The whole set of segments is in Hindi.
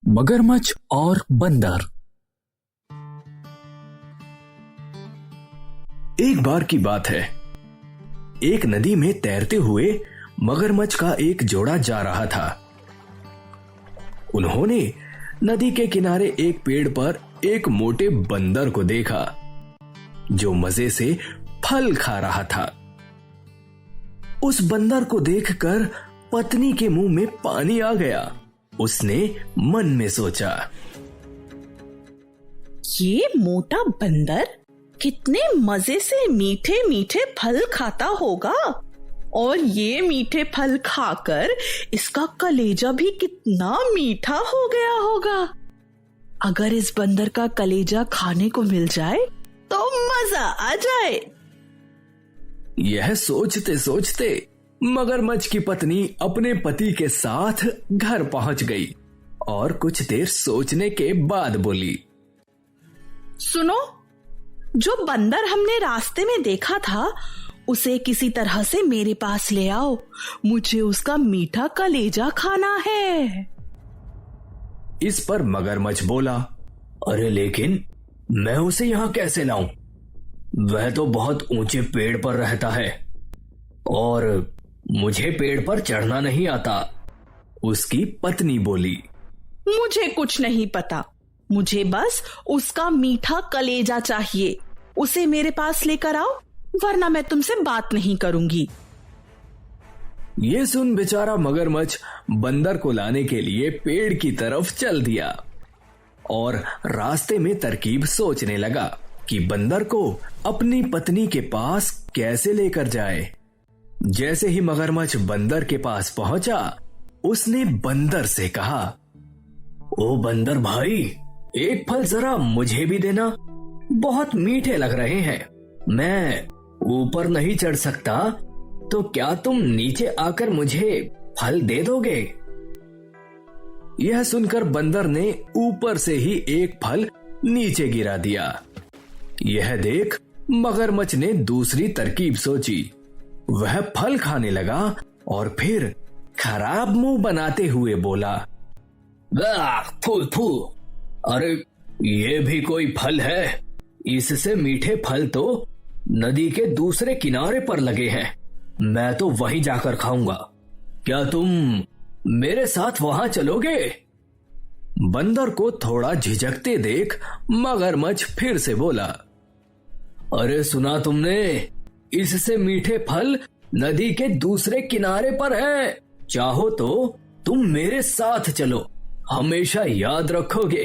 मगरमच्छ और बंदर। एक बार की बात है, एक नदी में तैरते हुए मगरमच्छ का एक जोड़ा जा रहा था। उन्होंने नदी के किनारे एक पेड़ पर एक मोटे बंदर को देखा जो मजे से फल खा रहा था। उस बंदर को देखकर पत्नी के मुंह में पानी आ गया। उसने मन में सोचा, ये मोटा बंदर कितने मजे से मीठे मीठे फल खाता होगा और ये मीठे फल खाकर इसका कलेजा भी कितना मीठा हो गया होगा। अगर इस बंदर का कलेजा खाने को मिल जाए तो मजा आ जाए। यह सोचते सोचते मगरमच्छ की पत्नी अपने पति के साथ घर पहुंच गई और कुछ देर सोचने के बाद बोली, सुनो, जो बंदर हमने रास्ते में देखा था उसे किसी तरह से मेरे पास ले आओ। मुझे उसका मीठा कलेजा खाना है। इस पर मगरमच्छ बोला, अरे लेकिन मैं उसे यहाँ कैसे लाऊं? वह तो बहुत ऊंचे पेड़ पर रहता है और मुझे पेड़ पर चढ़ना नहीं आता। उसकी पत्नी बोली, मुझे कुछ नहीं पता, मुझे बस उसका मीठा कलेजा चाहिए। उसे मेरे पास लेकर आओ वरना मैं तुमसे बात नहीं करूंगी। ये सुन बेचारा मगरमच्छ बंदर को लाने के लिए पेड़ की तरफ चल दिया और रास्ते में तरकीब सोचने लगा कि बंदर को अपनी पत्नी के पास कैसे लेकर जाए। जैसे ही मगरमच्छ बंदर के पास पहुंचा, उसने बंदर से कहा, ओ बंदर भाई, एक फल जरा मुझे भी देना, बहुत मीठे लग रहे हैं। मैं ऊपर नहीं चढ़ सकता, तो क्या तुम नीचे आकर मुझे फल दे दोगे? यह सुनकर बंदर ने ऊपर से ही एक फल नीचे गिरा दिया। यह देख मगरमच्छ ने दूसरी तरकीब सोची। वह फल खाने लगा और फिर खराब मुंह बनाते हुए बोला, थू थू, अरे ये भी कोई फल है? इससे मीठे फल तो नदी के दूसरे किनारे पर लगे हैं। मैं तो वहीं जाकर खाऊंगा। क्या तुम मेरे साथ वहां चलोगे? बंदर को थोड़ा झिझकते देख मगरमच्छ फिर से बोला, अरे सुना तुमने, इससे मीठे फल नदी के दूसरे किनारे पर हैं। चाहो तो तुम मेरे साथ चलो, हमेशा याद रखोगे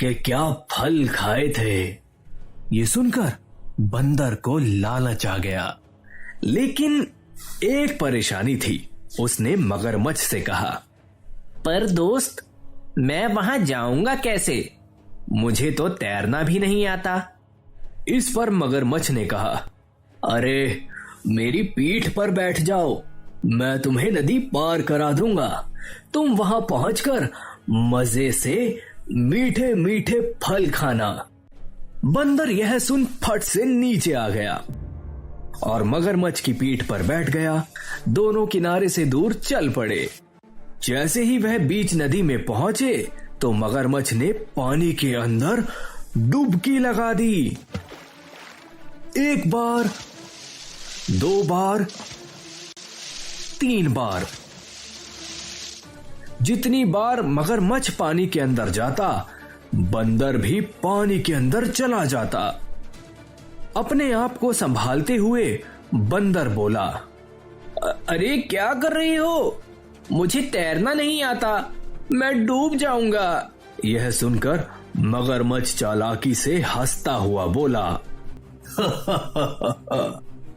कि क्या फल खाए थे। ये सुनकर बंदर को लालच आ गया, लेकिन एक परेशानी थी। उसने मगरमच्छ से कहा, पर दोस्त, मैं वहां जाऊंगा कैसे? मुझे तो तैरना भी नहीं आता। इस पर मगरमच्छ ने कहा, अरे मेरी पीठ पर बैठ जाओ, मैं तुम्हें नदी पार करा दूंगा। तुम वहां पहुंचकर मजे से मीठे मीठे फल खाना। बंदर यह सुन फट से नीचे आ गया और मगरमच्छ की पीठ पर बैठ गया। दोनों किनारे से दूर चल पड़े। जैसे ही वह बीच नदी में पहुंचे तो मगरमच्छ ने पानी के अंदर डुबकी लगा दी। एक बार, दो बार, तीन बार। जितनी बार मगरमच्छ पानी के अंदर जाता, बंदर भी पानी के अंदर चला जाता। अपने आप को संभालते हुए बंदर बोला, अरे क्या कर रही हो? मुझे तैरना नहीं आता, मैं डूब जाऊंगा। यह सुनकर मगरमच्छ चालाकी से हंसता हुआ बोला,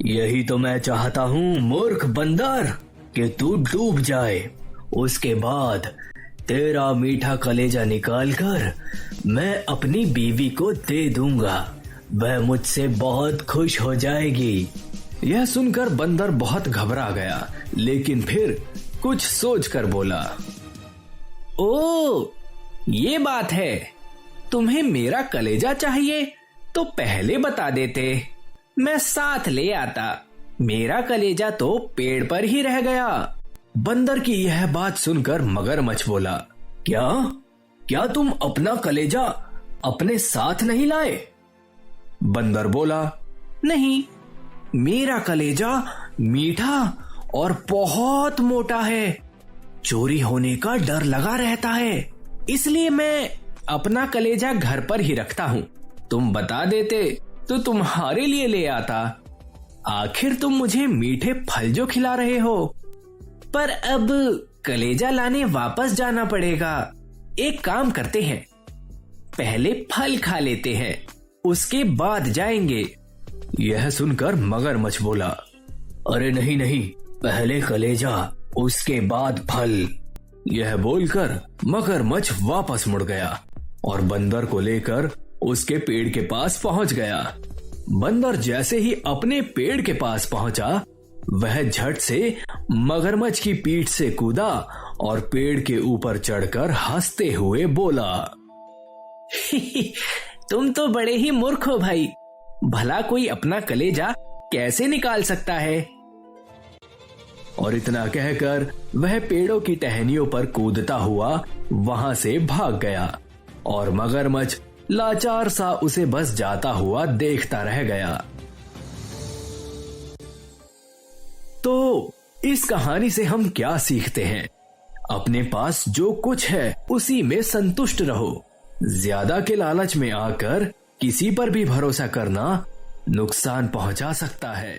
यही तो मैं चाहता हूँ मूर्ख बंदर, कि तू डूब जाए। उसके बाद तेरा मीठा कलेजा निकालकर मैं अपनी बीवी को दे दूंगा। वह मुझसे बहुत खुश हो जाएगी। यह सुनकर बंदर बहुत घबरा गया, लेकिन फिर कुछ सोचकर बोला, ओ, ये बात है। तुम्हें मेरा कलेजा चाहिए तो पहले बता देते, मैं साथ ले आता। मेरा कलेजा तो पेड़ पर ही रह गया। बंदर की यह बात सुनकर मगरमच्छ बोला, क्या क्या तुम अपना कलेजा अपने साथ नहीं लाए? बंदर बोला, नहीं, मेरा कलेजा मीठा और बहुत मोटा है। चोरी होने का डर लगा रहता है, इसलिए मैं अपना कलेजा घर पर ही रखता हूँ। तुम बता देते तो तुम्हारे लिए ले आता। आखिर तुम मुझे मीठे फल जो खिला रहे हो। पर अब कलेजा लाने वापस जाना पड़ेगा। एक काम करते हैं, पहले फल खा लेते हैं, उसके बाद जाएंगे। यह सुनकर मगरमच्छ बोला, अरे नहीं नहीं, पहले कलेजा उसके बाद फल। यह बोलकर मगरमच्छ वापस मुड़ गया और बंदर को लेकर उसके पेड़ के पास पहुंच गया। बंदर जैसे ही अपने पेड़ के पास पहुंचा, वह झट से मगरमच्छ की पीठ से कूदा और पेड़ के ऊपर चढ़कर हंसते हुए बोला, तुम तो बड़े ही मूर्ख हो भाई, भला कोई अपना कलेजा कैसे निकाल सकता है? और इतना कहकर वह पेड़ों की टहनियों पर कूदता हुआ वहां से भाग गया और मगरमच्छ लाचार सा उसे बस जाता हुआ देखता रह गया। तो इस कहानी से हम क्या सीखते हैं? अपने पास जो कुछ है उसी में संतुष्ट रहो। ज्यादा के लालच में आकर किसी पर भी भरोसा करना नुकसान पहुंचा सकता है।